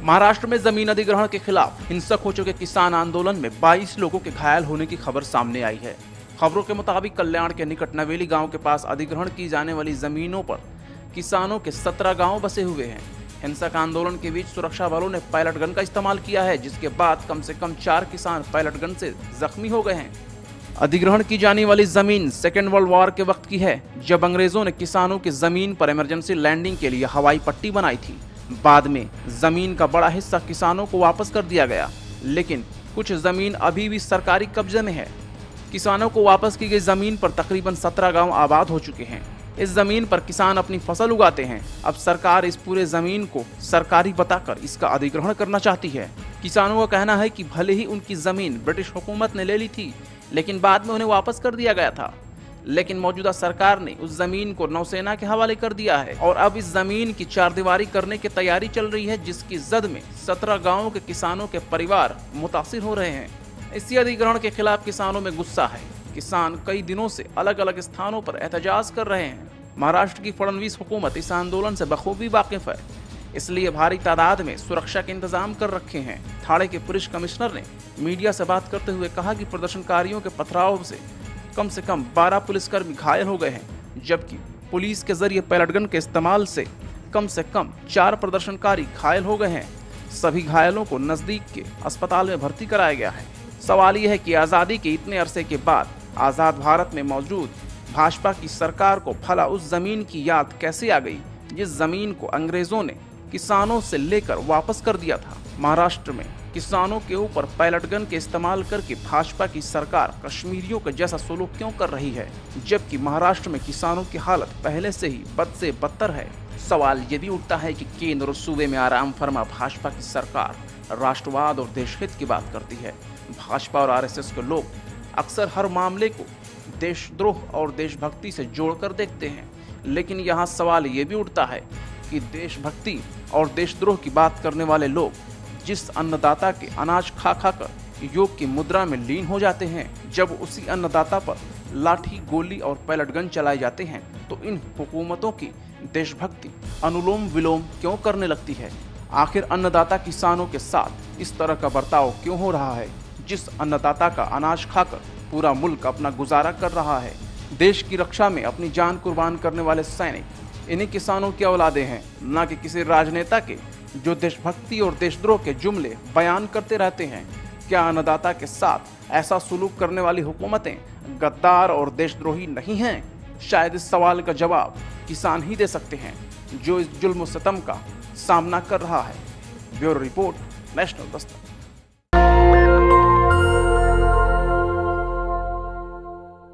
महाराष्ट्र में जमीन अधिग्रहण के खिलाफ हिंसक हो चुके किसान आंदोलन में 22 लोगों के घायल होने की खबर सामने आई है। खबरों के मुताबिक कल्याण के निकट नवेली गांव के पास अधिग्रहण की जाने वाली जमीनों पर किसानों के 17 गांव बसे हुए हैं। हिंसक आंदोलन के बीच सुरक्षा बलों ने पायलट गन का इस्तेमाल किया है, जिसके बाद कम से कम 4 किसान पायलट गन से जख्मी हो गए हैं। अधिग्रहण की जाने वाली जमीन सेकेंड वर्ल्ड वॉर के वक्त की है, जब अंग्रेजों ने किसानों की जमीन पर इमरजेंसी लैंडिंग के लिए हवाई पट्टी बनाई थी। बाद में जमीन का बड़ा हिस्सा किसानों को वापस कर दिया गया, लेकिन कुछ जमीन अभी भी सरकारी कब्जे में है। किसानों को वापस की गई जमीन पर तकरीबन 17 गांव आबाद हो चुके हैं। इस जमीन पर किसान अपनी फसल उगाते हैं। अब सरकार इस पूरे जमीन को सरकारी बताकर इसका अधिग्रहण करना चाहती है। किसानों का कहना है कि भले ही उनकी जमीन ब्रिटिश हुकूमत ने ले ली थी, लेकिन बाद में उन्हें वापस कर दिया गया था। लेकिन मौजूदा सरकार ने उस जमीन को नौसेना के हवाले कर दिया है और अब इस जमीन की चारदीवारी करने की तैयारी चल रही है, जिसकी जद में 17 गांवों के किसानों के परिवार मुतासिर हो रहे हैं। इसी अधिग्रहण के खिलाफ किसानों में गुस्सा है। किसान कई दिनों से अलग अलग स्थानों पर एहतजाज कर रहे हैं। महाराष्ट्र की फडणवीस हुकूमत इस आंदोलन से बखूबी वाकिफ है, इसलिए भारी तादाद में सुरक्षा के इंतजाम कर रखे हैं। ठाणे के पुलिस कमिश्नर ने मीडिया से बात करते हुए कहा कि प्रदर्शनकारियों के पथराव से कम 12 पुलिसकर्मी घायल हो गए हैं, जबकि पुलिस के जरिए पैलेट गन के इस्तेमाल से कम 4 प्रदर्शनकारी घायल हो गए हैं। सभी घायलों को नजदीक के अस्पताल में भर्ती कराया गया है। सवाल यह है कि आज़ादी के इतने अरसे के बाद आज़ाद भारत में मौजूद भाजपा की सरकार को भला उस जमीन की याद कैसे आ गई जिस जमीन को अंग्रेजों ने किसानों से लेकर वापस कर दिया था। महाराष्ट्र में किसानों के ऊपर पायलट गन के इस्तेमाल करके भाजपा की सरकार कश्मीरियों के जैसा सलूक क्यों कर रही है, जबकि महाराष्ट्र में किसानों की हालत पहले से ही बद से बदतर है। सवाल ये भी उठता है कि केंद्र और सूबे में आराम फरमा भाजपा की सरकार राष्ट्रवाद और देशहित की बात करती है। भाजपा और आरएसएस के लोग अक्सर हर मामले को देशद्रोह और देशभक्ति से जोड़कर देखते हैं, लेकिन यहाँ सवाल ये भी उठता है कि देशभक्ति और देशद्रोह की बात करने वाले लोग जिस अन्नदाता के अनाज खा कर योग की मुद्रा में लीन हो जाते हैं, जब उसी अन्नदाता पर लाठी, गोली और पैलेट गन चलाए जाते हैं, तो इन हुकूमतों की देशभक्ति अनुलोम विलोम क्यों करने लगती है? आखिर अन्नदाता किसानों के साथ इस तरह का बर्ताव क्यों हो रहा है? जिस अन्नदाता का अनाज खाकर पूरा मुल्क अपना गुजारा कर रहा है, देश की रक्षा में अपनी जान कुर्बान करने वाले सैनिक इन्हीं किसानों की औलादे हैं, न कि किसी राजनेता के जो देशभक्ति और देशद्रोह के जुमले बयान करते रहते हैं। क्या अन्नदाता के साथ ऐसा सुलूक करने वाली हुकूमतें गद्दार और देशद्रोही नहीं हैं? शायद इस सवाल का जवाब किसान ही दे सकते हैं, जो इस जुल्म सितम का सामना कर रहा है। Bureau report, national Dastak.